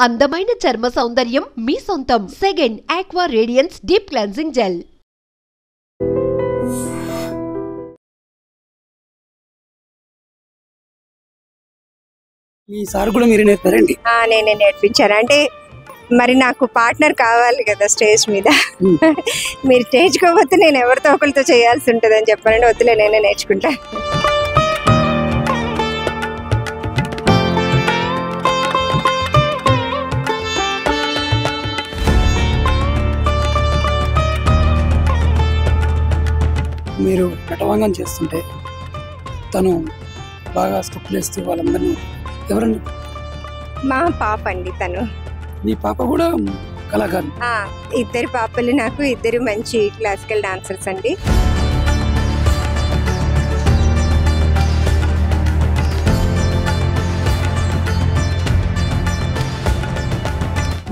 అందమైన చర్మ సౌందర్యం మీ సొంతం. Second aqua radiance deep cleansing gel. మీ సార్ కూడా మీరు నేర్పారండి? నేనే నేర్పించాను. అంటే మరి నాకు పార్ట్నర్ కావాలి కదా స్టేజ్ మీద. మీరు నేర్చుకోకపోతే నేను ఎవరితో ఒకరితో చేయాల్సి ఉంటుంది అని చెప్పానంటే వద్దులే నేనే నేర్చుకుంటా. మీరు నటవాంగం చేస్తుంటే తను బాగా స్టెప్పులు వేస్తూ వాళ్ళందరినీ ఎవరండి? మా పాప అండి తను. మీ పాప కూడా కళాకారు? ఇద్దరు పాపలు నాకు, ఇద్దరు మంచి క్లాసికల్ డాన్సర్స్ అండి.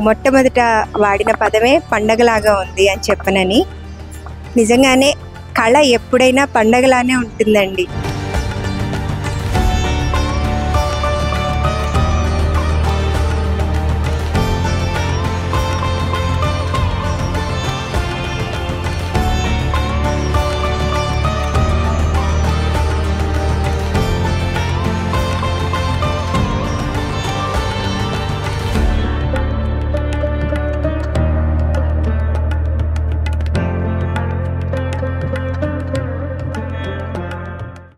మొట్టమొదట వాడిన పదమే పండగలాగా ఉంది అని చెప్పనని. నిజంగానే కళ ఎప్పుడైనా పండగలానే ఉంటుందండి.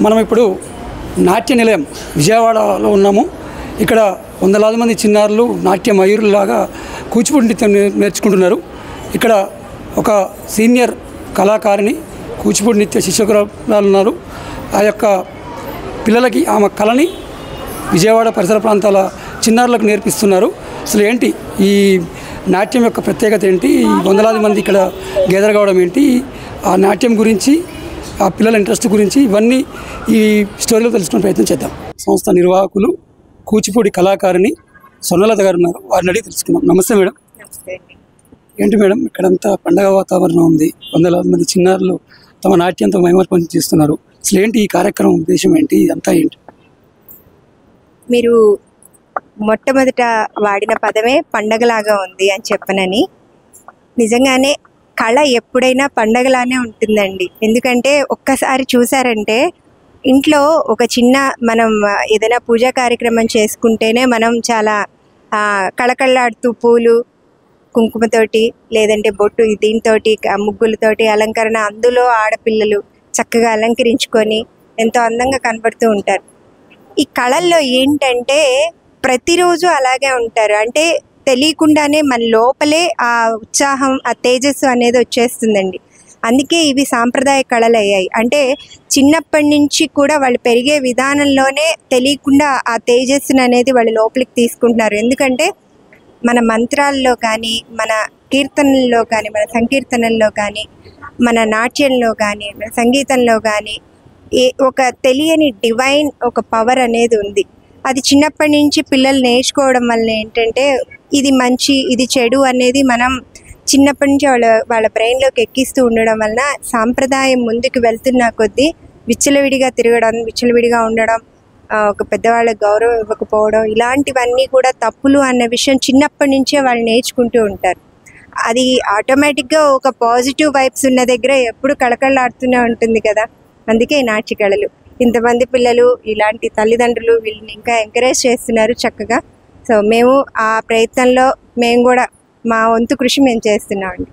మనం ఇప్పుడు నాట్య నిలయం విజయవాడలో ఉన్నాము. ఇక్కడ వందలాది మంది చిన్నారులు నాట్య మయూరులాగా కూచిపూడి నృత్యం నేర్చుకుంటున్నారు. ఇక్కడ ఒక సీనియర్ కళాకారిణి కూచిపూడి నృత్య శిక్షకురాలు ఉన్నారు. ఆ యొక్క పిల్లలకి ఆమె కళని విజయవాడ పరిసర ప్రాంతాల చిన్నారులకు నేర్పిస్తున్నారు. అసలు ఏంటి ఈ నాట్యం యొక్క ప్రత్యేకత ఏంటి, వందలాది మంది ఇక్కడ గేదర్ కావడం ఏంటి, ఆ నాట్యం గురించి, ఆ పిల్లల ఇంట్రెస్ట్ గురించి ఇవన్నీ ఈ స్టోరీలో తెలుసుకునే ప్రయత్నం చేద్దాం. సంస్థ నిర్వాహకులు కూచిపూడి కళాకారిణి స్వర్ణలత గారు ఉన్నారు. వారిని అడిగి తెలుసుకుందాం. నమస్తే మేడం. ఏంటి మేడం ఇక్కడంతా పండగ వాతావరణం ఉంది, వందలాది మంది చిన్నారులు తమ నాట్యంతో మైమర్పం చేస్తున్నారు. అసలు ఏంటి ఈ కార్యక్రమం ఉద్దేశం ఏంటి, ఇదంతా ఏంటి? మీరు మొట్టమొదట వాడిన పదమే పండగలాగా ఉంది అని చెప్పనని. నిజంగానే కళ ఎప్పుడైనా పండగలానే ఉంటుందండి. ఎందుకంటే ఒక్కసారి చూసారంటే ఇంట్లో ఒక చిన్న మనం ఏదైనా పూజా కార్యక్రమం చేసుకుంటేనే మనం చాలా కళకళలాడుతూ పూలు కుంకుమతోటి లేదంటే బొట్టు దీంతోటి ముగ్గులతోటి అలంకరణ, అందులో ఆడపిల్లలు చక్కగా అలంకరించుకొని ఎంతో అందంగా కనబడుతూ ఉంటారు. ఈ కళల్లో ఏంటంటే ప్రతిరోజు అలాగే ఉంటారు. అంటే తెలియకుండానే మన లోపలే ఆ ఉత్సాహం, ఆ తేజస్సు అనేది వచ్చేస్తుందండి. అందుకే ఇవి సాంప్రదాయ కళలు అయ్యాయి. అంటే చిన్నప్పటి నుంచి కూడా వాళ్ళు పెరిగే విధానంలోనే తెలియకుండా ఆ తేజస్సును అనేది వాళ్ళు లోపలికి తీసుకుంటున్నారు. ఎందుకంటే మన మంత్రాల్లో కానీ, మన కీర్తనల్లో కానీ, మన సంకీర్తనల్లో కానీ, మన నాట్యంలో కానీ, మన సంగీతంలో కానీ ఒక తెలియని డివైన్ ఒక పవర్ అనేది ఉంది. అది చిన్నప్పటి నుంచి పిల్లలు నేర్చుకోవడం వల్ల ఏంటంటే ఇది మంచి, ఇది చెడు అనేది మనం చిన్నప్పటి నుంచి వాళ్ళ బ్రెయిన్లోకి ఎక్కిస్తూ ఉండడం వలన సాంప్రదాయం ముందుకు వెళ్తున్న కొద్దీ విచ్చలవిడిగా తిరగడం, విచ్చలవిడిగా ఉండడం, ఒక పెద్దవాళ్ళకి గౌరవం ఇవ్వకపోవడం, ఇలాంటివన్నీ కూడా తప్పులు అన్న విషయం చిన్నప్పటి నుంచే వాళ్ళు నేర్చుకుంటూ ఉంటారు. అది ఆటోమేటిక్గా ఒక పాజిటివ్ వైబ్స్ ఉన్న దగ్గర ఎప్పుడు కళకళలాడుతూనే ఉంటుంది కదా. అందుకే నాట్య కళలు ఇంతమంది పిల్లలు, ఇలాంటి తల్లిదండ్రులు వీళ్ళని ఇంకా ఎంకరేజ్ చేస్తున్నారు చక్కగా. సో మేము ఆ ప్రయత్నంలో మేము కూడా మా వంతు కృషి మేము చేస్తున్నామండి.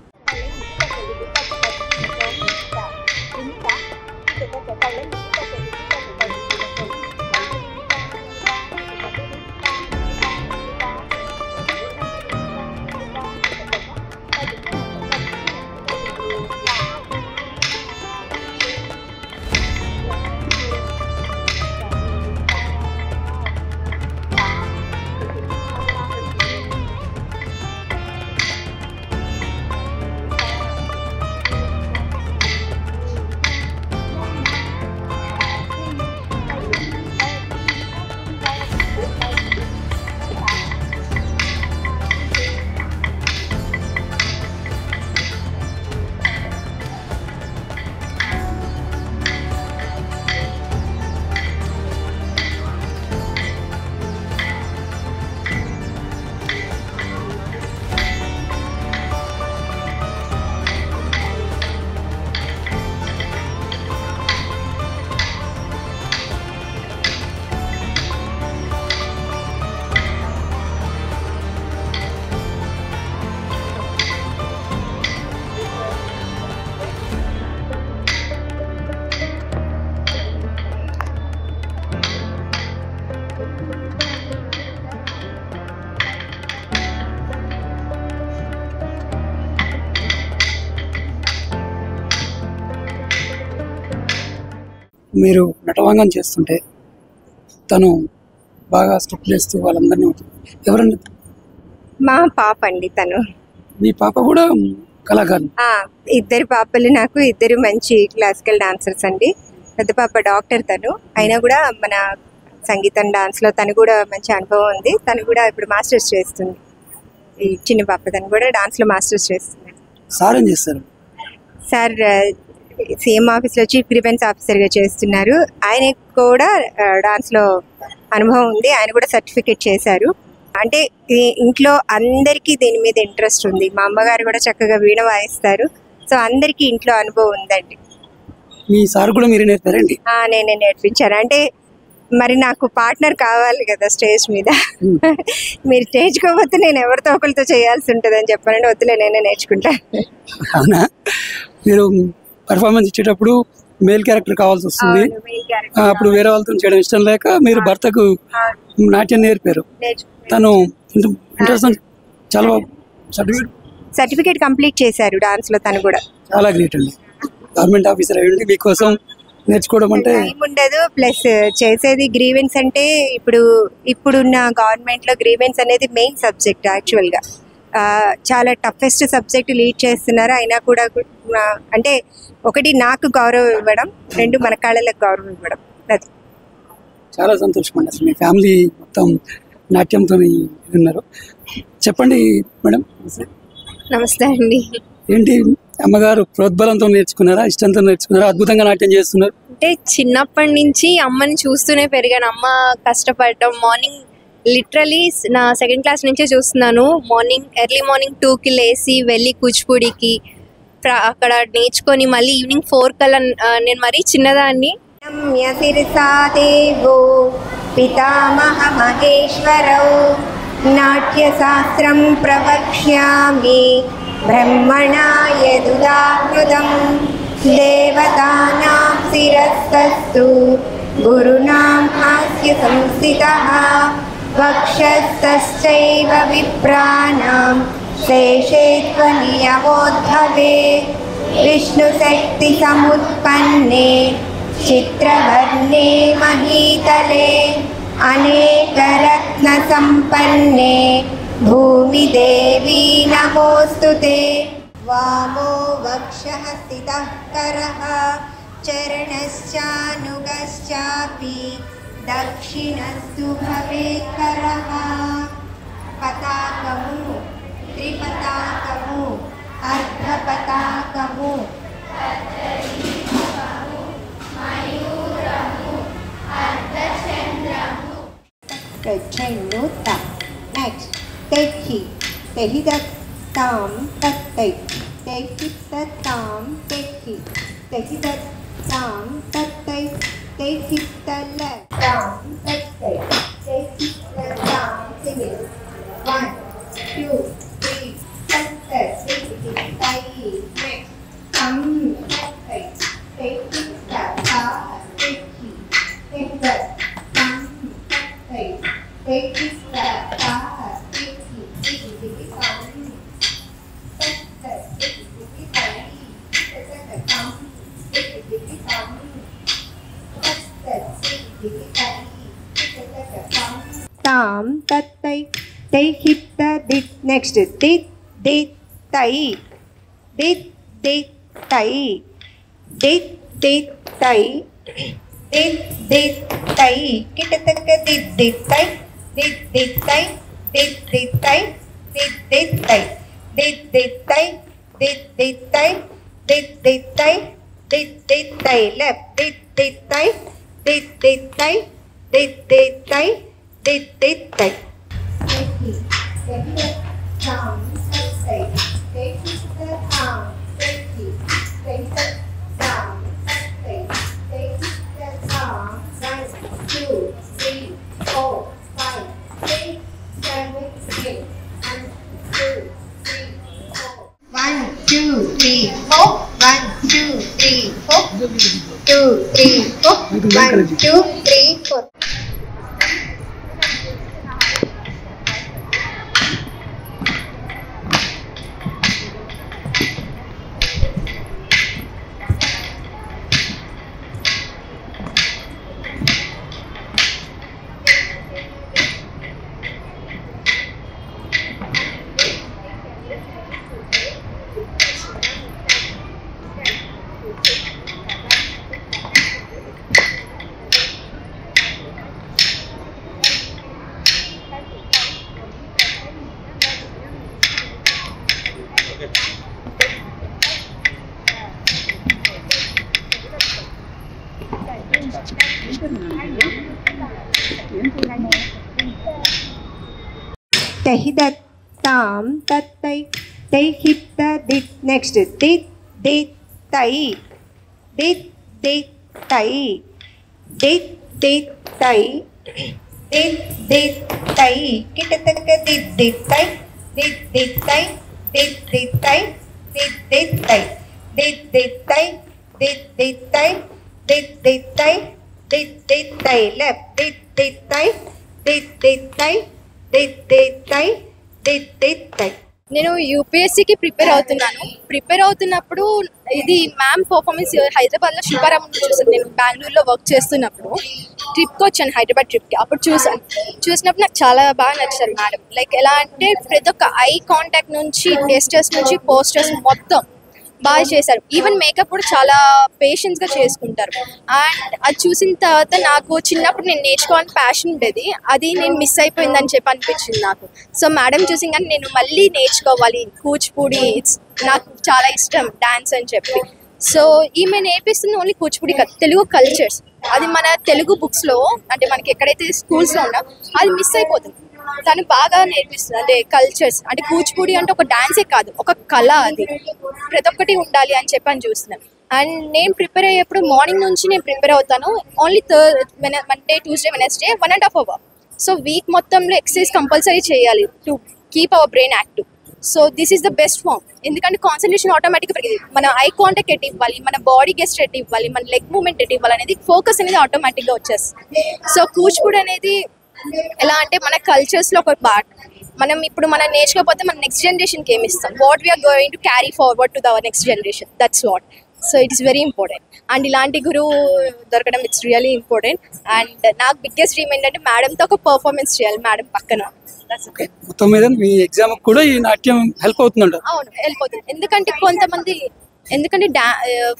మీరు నటవాంగం చేస్తుంటే తను బాగా స్టెప్ వేస్తూ వాళ్ళందరినీ ఎవరండి? మా పాప అండి తను. మీ పాప కూడా కళాకారులు? ఇద్దరు పాపలు నాకు, ఇద్దరు మంచి క్లాసికల్ డాన్సర్స్ అండి. పెద్ద పాప డాక్టర్ తను, అయినా కూడా మన సంగీతం డాన్స్లో తను కూడా మంచి అనుభవం ఉంది. తను కూడా ఇప్పుడు మాస్టర్స్ చేస్తుంది. ఈ చిన్న పాప తను కూడా డాన్స్లో మాస్టర్స్ చేస్తుంది. సార్ ఏం చేస్తారు? సార్ సీఎం ఆఫీస్లో చీఫ్ గ్రీవెన్స్ ఆఫీసర్గా చేస్తున్నారు. ఆయనకు కూడా డాన్స్లో అనుభవం ఉంది. ఆయన కూడా సర్టిఫికేట్ చేశారు. అంటే ఇంట్లో అందరికీ దీని మీద ఇంట్రెస్ట్ ఉంది. మా అమ్మగారు కూడా చక్కగా వీణ వాయిస్తారు. సో అందరికీ ఇంట్లో అనుభవం ఉందండి. మీ సార్ కూడా మీరు నేర్పారండి? నేనే నేర్పించాను. అంటే మరి నాకు పార్ట్నర్ కావాలి కదా స్టేజ్ మీద. మీరు నేర్చుకోకపోతే నేను ఎవరితో ఒకరితో చేయాల్సి ఉంటుంది అని చెప్పానండి. వద్దులే నేనే నేర్చుకుంటా. అవునా? మీరు పర్ఫార్మెన్స్ ఇచ్చేటప్పుడు మేల్ క్యారెక్టర్ కావాల్సి వస్తుంది. అప్పుడు వేరే వాళ్ళతో చేయడం ఇష్టం లేక మీరు భర్తకు నాట్యం నేర్పారు. తను ఇంట్రెస్ట్ చాలా సర్టిఫికేట్ కంప్లీట్ చేశారు డాన్స్లో. తను కూడా చాలా గ్రేట్ అండి. గవర్నమెంట్ ఆఫీసర్ అయ్యండి మీకోసం నేర్చుకోవడం అంటే ఉండదు. ప్లస్ చేసేది గ్రీవెన్స్ అంటే ఇప్పుడున్న గవర్నమెంట్లో గ్రీవెన్స్ అనేది మెయిన్ సబ్జెక్ట్. యాక్చువల్గా చాలా టఫెస్ట్ సబ్జెక్ట్ లీడ్ చేస్తున్నారు. అయినా కూడా అంటే ఒకటి నాకు గౌరవం ఇవ్వడం, రెండు మన కాళ్ళలకు గౌరవం ఇవ్వడం. అది చాలా సంతోషం అండి. అసలు మీ ఫ్యామిలీ మొత్తం నాట్యంతో ఉన్నారు. చెప్పండి మేడం. నమస్తే అండి. ఏంటి అమ్మగారు ప్రోద్బలంతో నేర్చుకున్నారా, ఇష్టంతో నేర్చుకున్నారా? అద్భుతంగా నాట్యం చేస్తున్నారు. అంటే చిన్నప్పటి నుంచి అమ్మని చూస్తూనే పెరిగాను. అమ్మ కష్టపడడం, మార్నింగ్ లిటరలీ నా సెకండ్ క్లాస్ నుంచే చూస్తున్నాను. ఎర్లీ మార్నింగ్ 2కి లేచి వెళ్ళి కూచిపూడికి అక్కడ నేర్చుకొని మళ్ళీ ఈవినింగ్ 4 కల్లా నేను మరీ చిన్నదాన్ని. పితామహ మహేశ్వరౌ నాట్యశాస్త్రం ప్రవక్ష్యామి బ్రహ్మణాయ దుదాకృతం దేవతానాం శిరస్తస్తు గురునాం హాస్య సంస్థితః వక్షస్థశ్చైవ విప్రాణాం శేషే త్వనియమోద్భవే విష్ణుశక్తి సముత్పన్నే చిత్రవర్ణే మహీతలే అనేకరత్న సంపన్నే భూమిదేవీ నమోస్తుతే. వామో వక్షః స్థితః కరః చరణశ్చానుగశ్చాపి దక్షిణస్తు భవేత్ కరః. పతాకము, త్రిపతాకము, అర్ధపతాకము, చెన్నుత. నెక్స్ట్ తెచ్చి తెహిదత్తాం తత్తై తెహితత్తాం తెచ్చి తెహిదత్తాం తత్తై తెహితలత్తాం తత్తై తెహితత్తాం తెహి. 1 2 3 తత్తై తెహితై. నెక్స్ట్ తం తత్తై తెహితత్తా తెచ్చి తెహిదత్తాం తత్తై తెహితత్తా తెచ్చి తెహితం తత్తై తెహితై తెహితం తెహితం తత్తై తెహితై తెహితం తాం తత్తై తెహిత దిత్. నెక్స్ట్ దిత్ దిత్ తై దిత్ దిత్ తై దిత్ దిత్ తై దిత్ దిత్ తై కిటతక దిత్ దిత్ తై దిత్ దిత్ తై దిత్ దిత్ తై దిత్ దిత్ తై దిత్ దిత్ తై దిత్ దిత్ తై దిత్ దిత్ తై దిత్ దిత్ తై. లెఫ్ట్ దిత్ దిత్ తై దిత్ దిత్ తై దిత్ దిత్ తై దిత్ దిత్ తై. One, two, three, four. 1 2 3 4. 2 3 4. 1 2 3 4. తహిదత్తాం తత్తై తైహిత్త దిత్ next దిత్ దిత్ తై దిత్ దిత్ తై దిత్ దిత్ తై దిత్ దిత్ తై కిటతక దిత్ దిత్ తై దిత్ దిత్ తై దిత్ దిత్ తై దిత్ దిత్ తై దిత్ దిత్ తై దిత్ దిత్ తై దిత్ దిత్ తై దిత్ దిత్ తై లెఫ్ట్ దిత్ దిత్ తై దిత్ దిత్ తై దిత్ దిత్ తై దిత్ దిత్ తై. నేను యూపీఎస్సీకి ప్రిపేర్ అవుతున్నప్పుడు ఇది మ్యామ్ పర్ఫార్మెన్స్ హైదరాబాద్లో శిల్పారామం చూసాను. నేను బెంగళూరులో వర్క్ చేస్తున్నప్పుడు ట్రిప్కి వచ్చాను, హైదరాబాద్ ట్రిప్కి. అప్పుడు చూసినప్పుడు నాకు చాలా బాగా నచ్చారు మేడం. లైక్ ఎలా అంటే ప్రతి ఒక్క ఐ కాంటాక్ట్ నుంచి గెస్టర్స్ నుంచి పోస్టర్స్ మొత్తం బాగా చేశారు. ఈవెన్ మేకప్ కూడా చాలా పేషెన్స్గా చేసుకుంటారు. అండ్ అది చూసిన తర్వాత నాకు చిన్నప్పుడు నేను నేర్చుకోవాలని ప్యాషన్ ఉండేది, అది నేను మిస్ అయిపోయిందని చెప్పి అనిపించింది నాకు. సో మేడం చూసి కానీ నేను మళ్ళీ నేర్చుకోవాలి కూచిపూడి, నాకు చాలా ఇష్టం డాన్స్ అని చెప్పి. సో ఈమె నేర్పిస్తుంది ఓన్లీ కూచిపూడి కాదు, తెలుగు కల్చర్స్. అది మన తెలుగు బుక్స్లో అంటే మనకి ఎక్కడైతే స్కూల్స్లో ఉన్నా అది మిస్ అయిపోతుంది. తను బాగా నేర్పిస్తుంది అంటే కల్చర్స్, అంటే కూచిపూడి అంటే ఒక డాన్సే కాదు, ఒక కళ, అది ప్రతి ఒక్కటి ఉండాలి అని చెప్పి అని చూస్తున్నాను. అండ్ నేను ప్రిపేర్ అయ్యేప్పుడు మార్నింగ్ నుంచి నేను ప్రిపేర్ అవుతాను. Only Monday Tuesday Wednesday 1.5 hours. So week మొత్తంలో ఎక్సర్సైజ్ కంపల్సరీ చేయాలి to keep our brain active. So this is the best form. ఎందుకంటే కాన్సన్ట్రేషన్ ఆటోమేటిక్గా పెరిగింది. మన ఐ కాంటాక్ట్ ఎట్ ఇవ్వాలి, మన బాడీ గెస్ట్ ఎట్ ఇవ్వాలి, మన లెగ్ మూవ్మెంట్ ఎట్ ఇవ్వాలి అనేది ఫోకస్ అనేది ఆటోమేటిక్గా వచ్చేస్తుంది. సో కూచిపూడి అనేది ఎలా అంటే మన కల్చర్స్లో ఒక పార్ట్. మనం ఇప్పుడు మనం నేర్చుకోకపోతే మన నెక్స్ట్ జనరేషన్కి ఏమి ఇస్తాం? What we are going to carry forward to our next generation, that's what. So it is very important. And ఇలాంటి గురువు దొరకడం ఇట్స్ రియలీ ఇంపార్టెంట్. అండ్ నాకు బిగ్గెస్ట్ డ్రీమ్ ఏంటంటే మేడంతో ఒక పర్ఫార్మెన్స్ చేయాలి మేడం పక్కన. మొత్తం మీద మీ ఎగ్జామ్ కూడా ఈ నాట్యం హెల్ప్ అవుతుందంట? అవును, హెల్ప్ అవుతుంది. ఎందుకంటే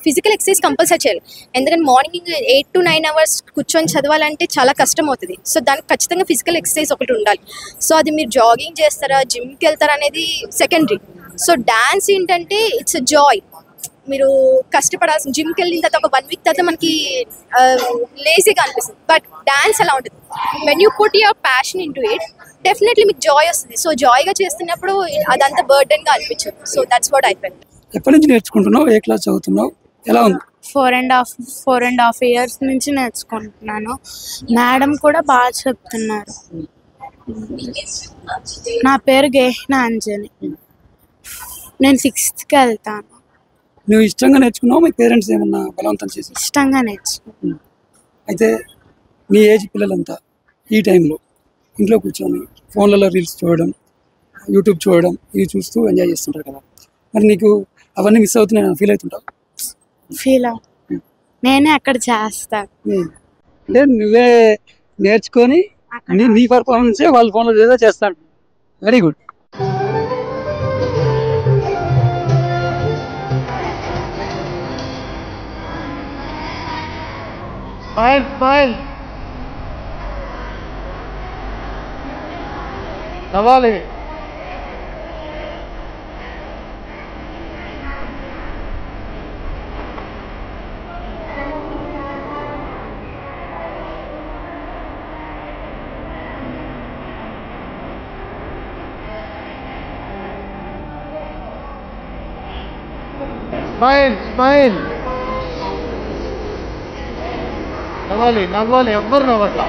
ఫిజికల్ ఎక్సర్సైజ్ కంపల్సరీ చేయాలి. ఎందుకంటే మార్నింగ్ 8 to 9 hours కూర్చొని చదవాలంటే చాలా కష్టం అవుతుంది. సో దానికి ఖచ్చితంగా ఫిజికల్ ఎక్సర్సైజ్ ఒకటి ఉండాలి. సో అది మీరు జాగింగ్ చేస్తారా, జిమ్కి వెళ్తారా అనేది సెకండరీ. సో డాన్స్ ఏంటంటే ఇట్స్ జాయ్. మీరు కష్టపడాల్సిన, జిమ్కి వెళ్ళిన తర్వాత ఒక 1 week తర్వాత మనకి లేజీగా అనిపిస్తుంది. బట్ డాన్స్ అలా ఉంటుంది. When you put your passion in to it definitely మీకు జాయ్ వస్తుంది. సో జాయ్గా చేస్తున్నప్పుడు అదంతా బర్డెన్గా అనిపించదు. So that's what I felt. ఎప్పటి నుంచి నేర్చుకుంటున్నావు? ఏ క్లాస్ చదువుతున్నావు? ఎలా ఉంది? 4.5 years నుంచి నేర్చుకుంటున్నాను. మేడం కూడా బాగా చెప్తున్నారు. నా పేరు గేహ్న అంజని. నేను 6th వెళ్తాను. నువ్వు ఇష్టంగా నేర్చుకున్నావు? మీ పేరెంట్స్ ఏమన్నా బలవంతం చేసి? ఇష్టంగా నేర్చుకున్నాను. అయితే నీ ఏజ్ పిల్లలంతా ఈ టైంలో ఇంట్లో కూర్చొని ఫోన్లలో రీల్స్ చూడడం, యూట్యూబ్ చూడడం, ఇవి చూస్తూ ఎంజాయ్ చేస్తుంటారు కదా. మరి నీకు అవన్నీ మిస్ అవుతున్నాయి ఫీల్ అవుతుంటావు? ఫీల్ నేనే అక్కడ చేస్తాను. అంటే నువ్వే నేర్చుకొని నీ పర్ఫార్మెన్సే వాళ్ళ ఫోన్లో చేస్తాను. Very good. స్మైల్ నవ్వాలి. స్మైల్ నవ్వాలి. ఎవ్వరు నవ్వట్లా.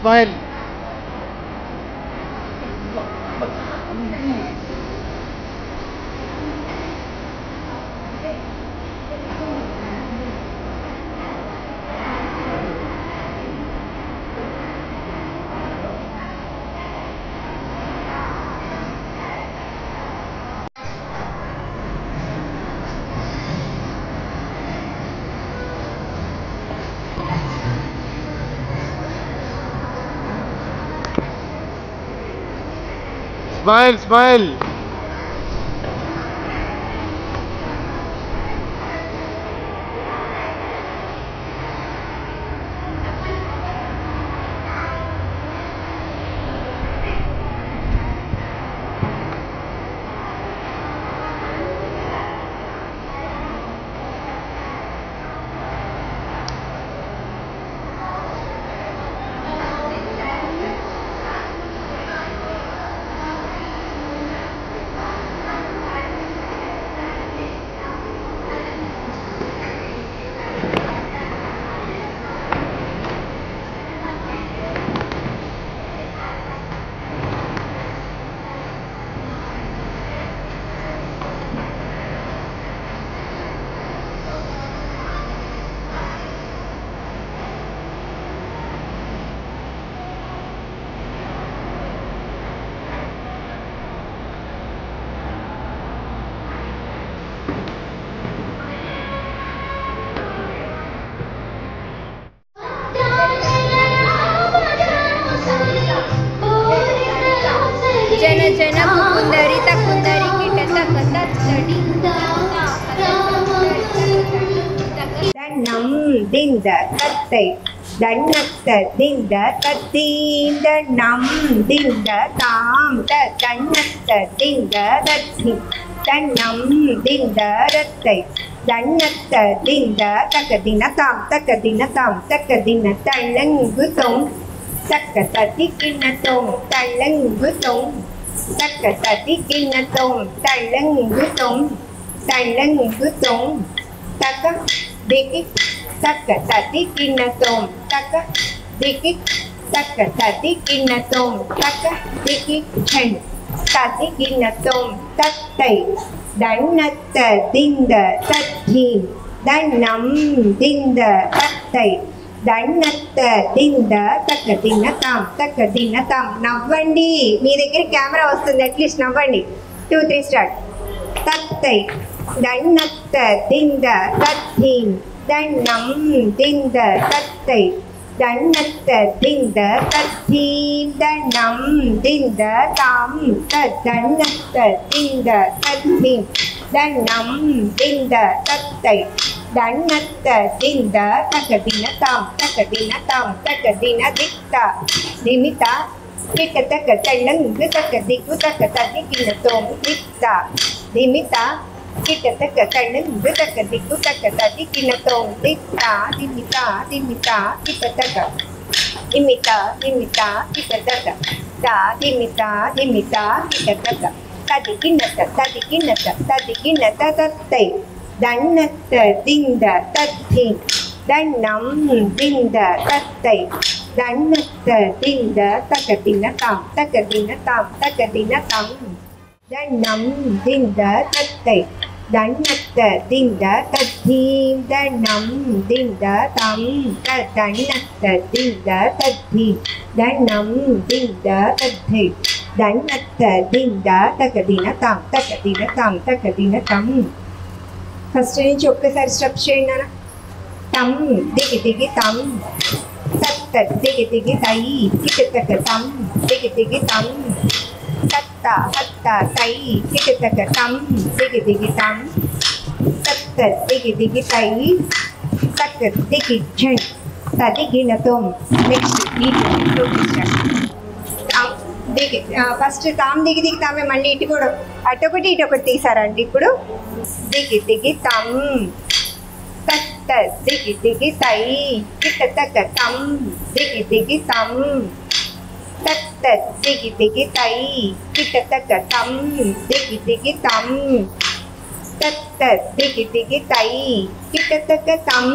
Smile. Smile, smile. జన జన కుందరి తకుందరి కిట తక తడి தன்னம் திந்த தத்தை தன்னத்த திந்த தத்தீந்த நம் திந்த தாம் தன்னத்த திந்த தத்தி தன்னம் திந்த ரத்தை தன்னத்த திந்த தக்கதின தாம் தக்கதின தள்ளங்கு தொம் தக்க தத்தி கிண்ணத்தோம் தள்ளங்கு தொம் தக்க தத்தி கிண்ணத்தோம் தள்ளங்கு தொம் தக்க Diki taka tati kinatom taka diki taka tati kinatom taka diki hen tati kinatom tattai dannatta dinda tatti dannam dinda tattai dannatta dinda takadinatam navvandi mee daggara camera vastundi at least navvandi 2 3 start tattai దన్నత్త దింద తత్తి దన్నం దింద తత్తై దన్నత్త దింద తత్తి దన్నం దింద తాం దన్నత్త దింద తత్తి దన్నం దింద తత్తై దన్నత్త దింద తకదిన తాం తకదిన దిక్త నిమిత కిట తక తల్లంగు తక దిక్కు తక తదికిన తోం దిక్త నిమిత kita taka kanan taka diku taka tadi kina tong dita dimita kita taka imita kita taka da dimita kita taka tadi kina tatai dannatta dinda tatti dannam dinda tattai dannatta dinda takadina tam dannam dinda tattai dannatta dinda tatti dannam dinda tam dannatta dinda tatti dannam dinda tatti dannatta dinda takadina tam first నుంచి ఒక్కసారి step చేయండి అన్న తమ్ దిగి తమ్ తత్త దిగి తై కిటక తమ్ దిగి తమ్ తత్త హత్త తై కిటక తమ్ దిగి తమ్ తత్త దిగి తై తక్క దిగి ఝన్ తదిగిన తోమ్ నెక్స్ట్ ఈ దిగి ఫస్ట్ తామ్ దిగి తామే మళ్ళీ ఇటు కూడా అటొకటి ఇటొకటి తీసారండి ఇప్పుడు దిగి తమ్ తత్త దిగి తై కిటక తమ్ దిగి తమ్ తత్త దిగి తై కిటక తమ్ దిగి తమ్ తత్త దిగి తై కిటక తమ్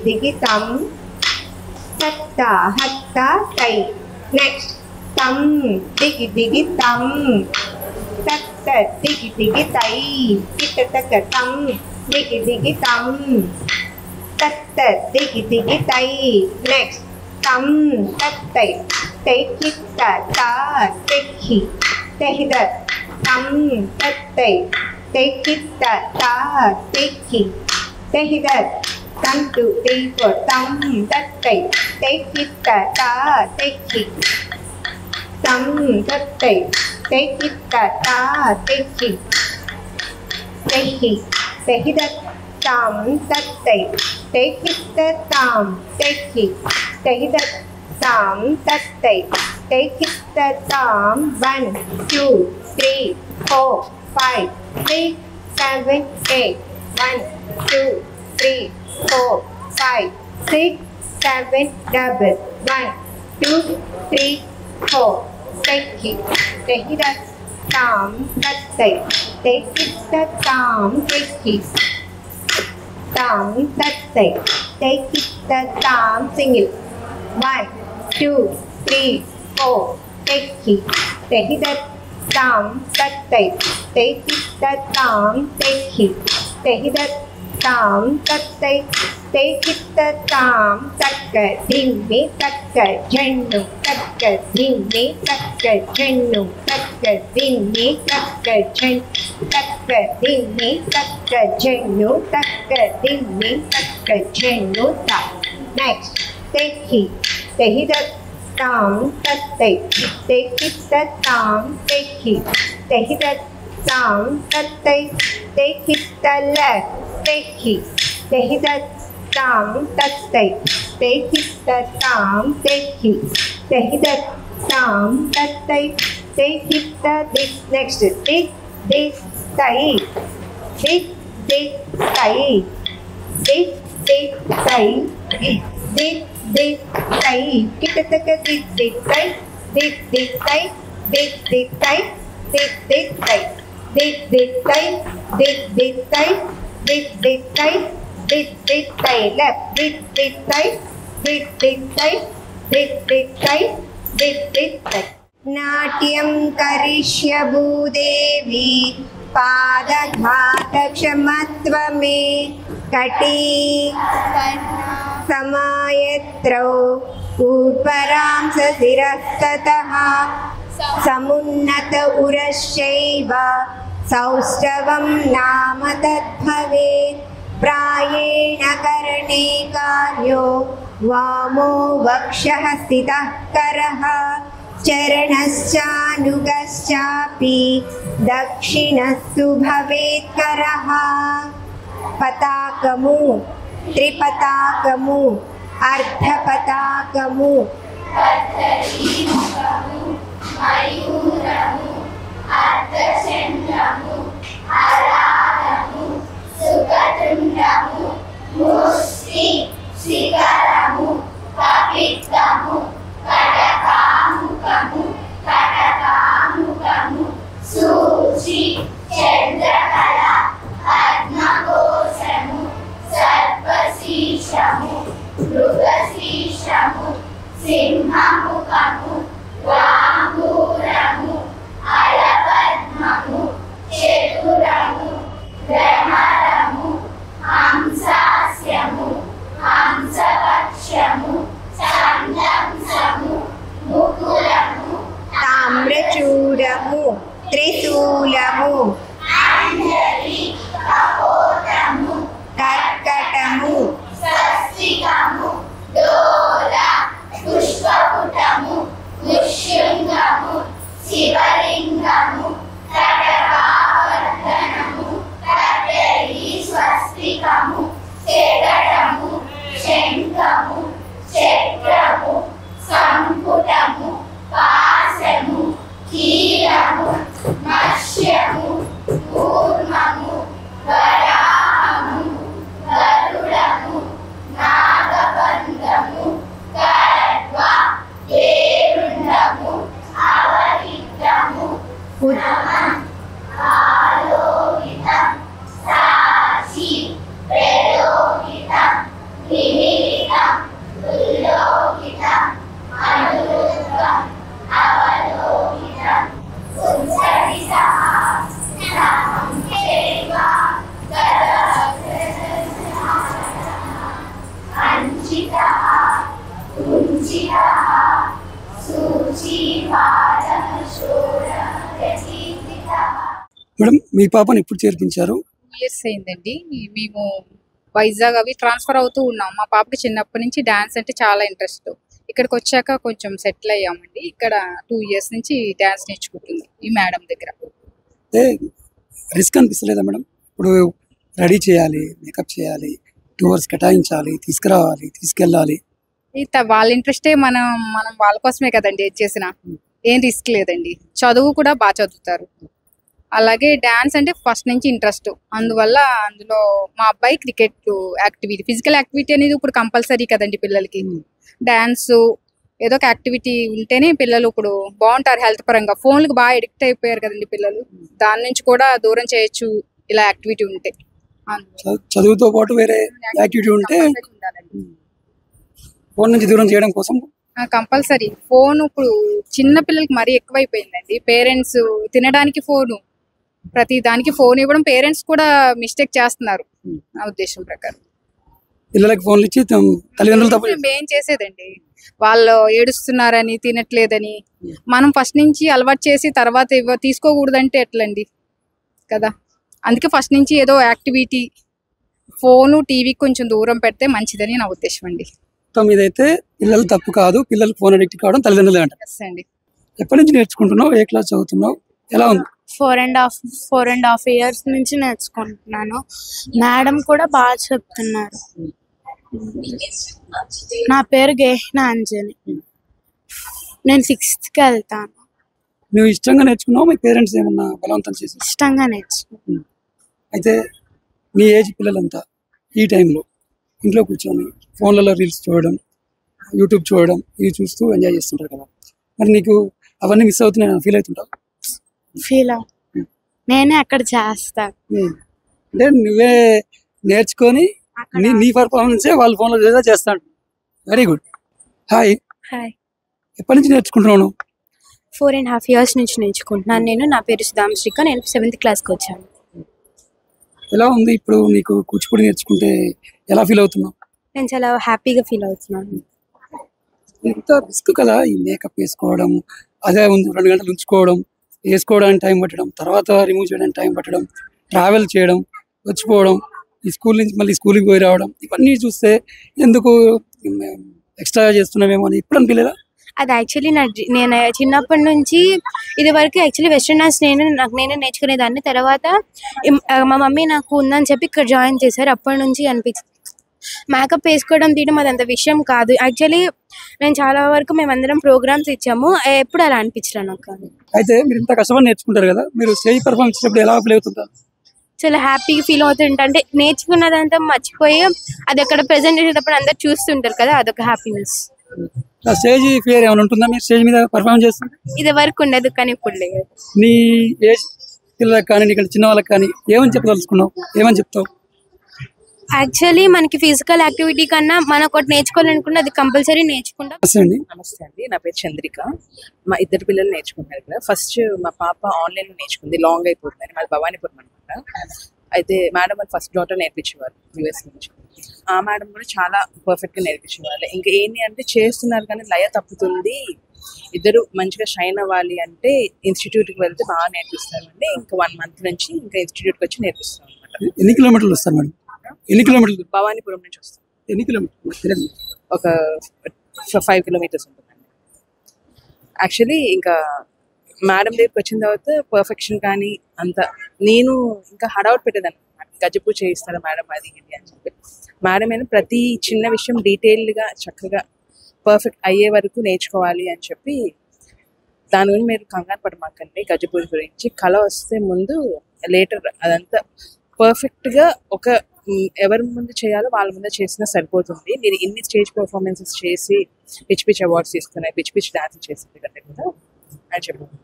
దిగి తమ్ తత్త హత్త తై నెక్స్ట్ తమ్ దిగి తమ్ తత్త దిగి తై కిటక తమ్ దిగి తమ్ తత్త దిగి తై నెక్స్ట్ తమ్ తత్తై తై కిట్ట తా తెక్కి తెహిద తమ్ తత్తై తై కిట్ట తా తెక్కి తెహిద 1 2 3 4 తమ్ తత్తై తై కిట్ట తా తెక్కి తమ్ తత్తై take it ta ta, take it, take it tam tattai, take it the tam, take it the tam tattai, take it the tam 1 2 3 4 5 6 7 8 1 2 3 4 5 6 7 double 1 2 3 4 take it the tam tattai, take it the tam, take it tam tattai, take it the tam, sing it 1 2 3 4 take it the tam tattai, take it the tam, take it the tam tattai, take it the tam takka dimmi takka jennu takka dimmi takka jennu takka dimmi takka jen takka dimmi takka jennu takka dimmi takka jennu ta. Next, take it the tam tattai, take it the tam, take it the tam tattai, take it the left, take it the tam tattai, take it the tam, take it the tam tattai, take it the this. Next, this tai, this tai, this tai, this tai, kita taka this tai, this tai, this tai, this tai, this tai, this tai, this tai, this tai, left, this tai, this tai, this tai, this tai. नाट्यं करिष्य भूदेवी पादघातक्षमत्व मे कटी समायत्रौ ऊर्परां सशिरस्ततः समुन्नत उरश्चैव सौष्ठवं नाम तद्भवेत् प्रायेण कर्णे कार्यो वामो वक्षः स्थितः करः चरणश्चानुगश्चापि दक्षिणस्तु भवेत् करः पताकमु त्रिपताकमु अर्धपताकमु ताम्रचूडमु त्रिशूलमु कर्कटमु स्वस्तिकमु दोला पुष्पपुटमु मुष्युङ्गमु शिवलिङ्गमु कटकावर्धनमु कटरी स्वस्तिकमु शेगटमु शङ्खमु चक्रमु संपुटमु पाशमु कीलमु मत्स्यमु कूर्मము వరాహము గరుడము నాగబంధము కర్వ ఏరుండము అవరిద్దము ఆలోహితం సాక్షి ప్రలోహితం విమిలితం ఉల్లోహితం అనురుద్ధం అవలోహితం ఉచ్చరితః నామం చేవా అంచితః కుంచితః సూచిపాదః శోరప్రతిష్ఠితః. మేడం మీ పాపను ఎప్పుడు చేర్పించారు? ఇయర్స్ అయిందండి. మేము వైజాగ్ అవి ట్రాన్స్ఫర్ అవుతూ ఉన్నాం. మా పాపకి చిన్నప్పటి నుంచి డాన్స్ అంటే చాలా ఇంట్రెస్ట్. ఇక్కడికి వచ్చాక కొంచెం సెటిల్ అయ్యామండి. ఇక్కడ 2 years నుంచి డ్యాన్స్ నేర్చుకుంటుంది ఈ మేడం దగ్గర. అంటే రిస్క్ అనిపిస్తలేదా మేడం? ఇప్పుడు రెడీ చేయాలి, మేకప్ చేయాలి, 2 hours కేటాయించాలి, తీసుకురావాలి, తీసుకెళ్ళాలి. వాళ్ళ ఇంట్రెస్టే మనం వాళ్ళ కోసమే కదండి ఏది చేసినా. ఏం రిస్క్ లేదండి. చదువు కూడా బాగా చదువుతారు. అలాగే డ్యాన్స్ అంటే ఫస్ట్ నుంచి ఇంట్రెస్ట్. అందువల్ల అందులో మా అబ్బాయి క్రికెట్ యాక్టివిటీ, ఫిజికల్ యాక్టివిటీ అనేది ఇప్పుడు కంపల్సరీ కదండి పిల్లలకి. డ్యాన్స్ ఏదో ఒక యాక్టివిటీ ఉంటేనే పిల్లలు ఇప్పుడు బాగుంటారు హెల్త్ పరంగా. ఫోన్లకు బాగా ఎడిక్ట్ అయిపోయారు కదండి పిల్లలు. దాని నుంచి కూడా దూరం చేయొచ్చు ఇలా యాక్టివిటీ ఉంటే. చదువుతో పాటు వేరే యాక్టివిటీ ఉంటే ఫోన్ నుంచి దూరం చేయడం కోసం కంపల్సరీ. ఫోన్ ఇప్పుడు చిన్న పిల్లలకి మరీ ఎక్కువైపోయిందండి. పేరెంట్స్ తినడానికి ఫోను, ప్రతి దానికి ఫోన్ ఇవ్వడం పేరెంట్స్ కూడా మిస్టేక్ చేస్తున్నారు నా ఉద్దేశం ప్రకారం. పిల్లలకి ఫోన్లు ఇచ్చి తల్లిదండ్రులు తప్పు ఏం చేసేదండి, వాళ్ళు ఏడుస్తున్నారని తినట్లేదని మనం ఫస్ట్ నుంచి అలవాటు చేసి తర్వాత తీసుకోకూడదంటే ఎట్లండి కదా. అందుకే ఫస్ట్ నుంచి ఏదో యాక్టివిటీ, ఫోను టీవీ కొంచెం దూరం పెడితే మంచిదని నా ఉద్దేశం అండి. ఇదైతే పిల్లలు తప్పు కాదు, పిల్లలు ఫోన్ అడిక్ట్ కావడం తల్లిదండ్రులే అంటారు. అండి. ఎప్పటి నుంచి నేర్చుకుంటున్నావు? ఏ క్లాస్ చదువుతున్నావు? ఎలా ఉంది? 4.5 years నుంచి నేర్చుకుంటున్నాను. మేడం కూడా బాగా చెప్తున్నారు. నా పేరు గేహ్నా అంజని. నేను 6th వెళ్తాను. నువ్వు ఇష్టంగా నేర్చుకున్నావు? మీ పేరెంట్స్ ఏమన్నా బలవంతం చేసి? ఇష్టంగా నేర్చుకున్నాను. అయితే నీ ఏజ్ పిల్లలంతా ఈ టైంలో ఇంట్లో కూర్చొని ఫోన్లలో రీల్స్ చూడడం, యూట్యూబ్ చూడడం, ఇవి చూస్తూ ఎంజాయ్ చేస్తుంటారు కదా. మరి నీకు అవన్నీ మిస్ అవుతున్నాయి ఫీల్ అవుతుంటావు? ఫీల్ నేనే అక్కడ చేస్తాను. అంటే నువ్వే నేర్చుకొని నీ పర్ఫార్మెన్సే వాళ్ళ ఫోన్లో చేస్తాను. Very good. హాయ్. హాయ్. ఎప్పటి నుంచి నేర్చుకుంటున్నాను? 4.5 years నుంచి నేర్చుకుంటున్నాను. నా పేరు సుధాంశ్రీక. నేను 7th classకి వచ్చాను. ఎలా ఉంది ఇప్పుడు నీకు కూచిపూడి నేర్చుకుంటే? ఎలా ఫీల్ అవుతున్నావు? నేను చాలా హ్యాపీగా ఫీల్ అవుతున్నాను. ఇంత రిస్క్ కదా ఈ మేకప్ వేసుకోవడం, అదే 2 గంటలు ఉంచుకోవడం, వేసుకోవడానికి టైం పట్టడం, తర్వాత రిమూవ్ చేయడానికి టైం పట్టడం, ట్రావెల్ చేయడం, వచ్చిపోవడం, ఈ స్కూల్ నుంచి మళ్ళీ స్కూల్కి పోయి రావడం, ఇవన్నీ చూస్తే ఎందుకు ఎక్స్ట్రా చేస్తున్నామేమో అని ఇప్పుడు అనిపించలేదా? అది యాక్చువల్లీ నేను చిన్నప్పటి నుంచి ఇది వరకు యాక్చువల్లీ వెస్ట్రన్ డాన్స్ నేనే నేర్చుకునేదాన్ని. తర్వాత మా మమ్మీ నాకు ఉందని చెప్పి ఇక్కడ జాయిన్ చేశారు. అప్పటి నుంచి అనిపించింది మేకప్ వేసుకోవడం తీయడం అదంత విషయం కాదు. యాక్చువల్లీ నేను చాలా వరకు మేమందరం ప్రోగ్రామ్స్ ఇచ్చాము. ఎప్పుడు అలా అనిపించరా నాకు. అయితే మీరు ఇంత కష్టపడి నేర్చుకుంటారు కదా, మీరు స్టేజ్ పర్ఫార్మెన్స్ చేసినప్పుడు ఎలా ఫీల్ అవుతుంటారు? చాలా హ్యాపీగా ఫీల్ అవుతుంటా. అంటే నేర్చుకున్నదంతా మర్చిపోయి అది అక్కడ ప్రెజెంట్ చేసేటప్పుడు అందరు చూస్తుంటారు కదా, అదొక హ్యాపీనెస్. స్టేజ్ ఫియర్ ఏమైనా ఉంటుందా మీరు స్టేజ్ మీద పర్ఫార్మ్ చేస్తుంటే? ఇది వరకు ఉండదు, కానీ ఇప్పుడు లేదు. నీ ఏజ్ పిల్లలకు కానీ ఇక్కడ చిన్న వాళ్ళకి కానీ ఏమని చెప్పదలుచుకున్నావు? ఏమని చెప్తావు? యాక్చువల్లీ మనకి ఫిజికల్ యాక్టివిటీ కన్నా మనం ఒకటి నేర్చుకోవాలనుకుంటే అది కంపల్సరీ నేర్చుకుంటాం. నమస్తే అండి, నా పేరు చంద్రిక. మా 2 పిల్లలు నేర్చుకుంటారు ఇక్కడ. ఫస్ట్ మా పాప ఆన్లైన్లో నేర్చుకుంది, లాంగ్ అయిపోతుంది. మాది భవానీపురం అనమాట. అయితే మేడం వాళ్ళు ఫస్ట్ డాటర్ నేర్పించేవారు యూఎస్ నుంచి. ఆ మేడం కూడా చాలా పర్ఫెక్ట్గా నేర్పించేవాళ్ళు. ఇంకా ఏంటి అంటే చేస్తున్నారు కానీ లయ తప్పుతుంది, ఇద్దరు మంచిగా షైన్ అవ్వాలి అంటే ఇన్స్టిట్యూట్కి వెళ్తే బాగా నేర్పిస్తారు అండి. ఇంకా 1 month నుంచి ఇంకా ఇన్స్టిట్యూట్కి వచ్చి నేర్పిస్తాం అనమాట. ఎన్ని కిలోమీటర్లు వస్తారు మేడం? ఎన్ని కిలోమీటర్లు? భవానీపురం నుంచి వస్తాం. ఎన్ని కిలోమీటర్లు? ఒక 5 kilometers ఉంటుందండి. యాక్చువల్లీ ఇంకా మేడం దగ్గరికి వచ్చిన తర్వాత పర్ఫెక్షన్ కానీ అంత నేను ఇంకా హడావుట్ పెట్టేదాన్ని. గజపూజ చేయిస్తారు మేడం అది ఇది అని చెప్పి. మేడం అయినా ప్రతి చిన్న విషయం డీటెయిల్డ్గా చక్కగా పర్ఫెక్ట్ అయ్యే వరకు నేర్చుకోవాలి అని చెప్పి దాని గురించి మీరు కంగారు పడమాకండి. గజపూజ గురించి కళ వస్తే ముందు లేటర్ అదంతా పర్ఫెక్ట్గా ఒక ఎవరి ముందు చేయాలో వాళ్ళ ముందు చేసినా సరిపోతుంది. మీరు ఇన్ని స్టేజ్ పర్ఫార్మెన్సెస్ చేసి పిచ్ పిచ్ అవార్డ్స్ తీసుకున్నాయి, పిచ్ పిచ్ డాన్స్ చేసింది కంటే కూడా అని చెప్పాను.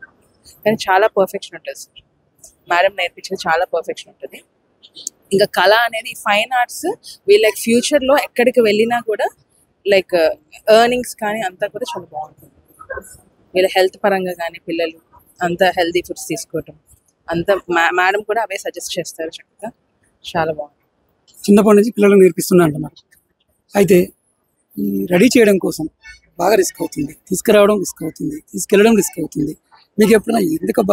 కానీ చాలా పర్ఫెక్షన్ ఉంటుంది సార్, మేడం నేర్పించేది చాలా పర్ఫెక్షన్ ఉంటుంది. ఇంకా కళ అనేది ఫైన్ ఆర్ట్స్ వీళ్ళకి ఫ్యూచర్లో ఎక్కడికి వెళ్ళినా కూడా లైక్ ఎర్నింగ్స్ కానీ అంతా కూడా చాలా బాగుంటుంది. వీళ్ళ హెల్త్ పరంగా కానీ పిల్లలు అంతా హెల్తీ ఫుడ్స్ తీసుకోవటం అంతా మేడం కూడా అవే సజెస్ట్ చేస్తారు చక్కగా, చాలా బాగుంటుంది. చిన్నప్పటి నుంచి పిల్లలకు నేర్పిస్తున్నా అంటున్నారు. అయితే ఈ రెడీ చేయడం కోసం బాగా రిస్క్ అవుతుంది, తీసుకురావడం రిస్క్ అవుతుంది, తీసుకెళ్ళడం రిస్క్ అవుతుంది. మీకు ఎప్పుడైనా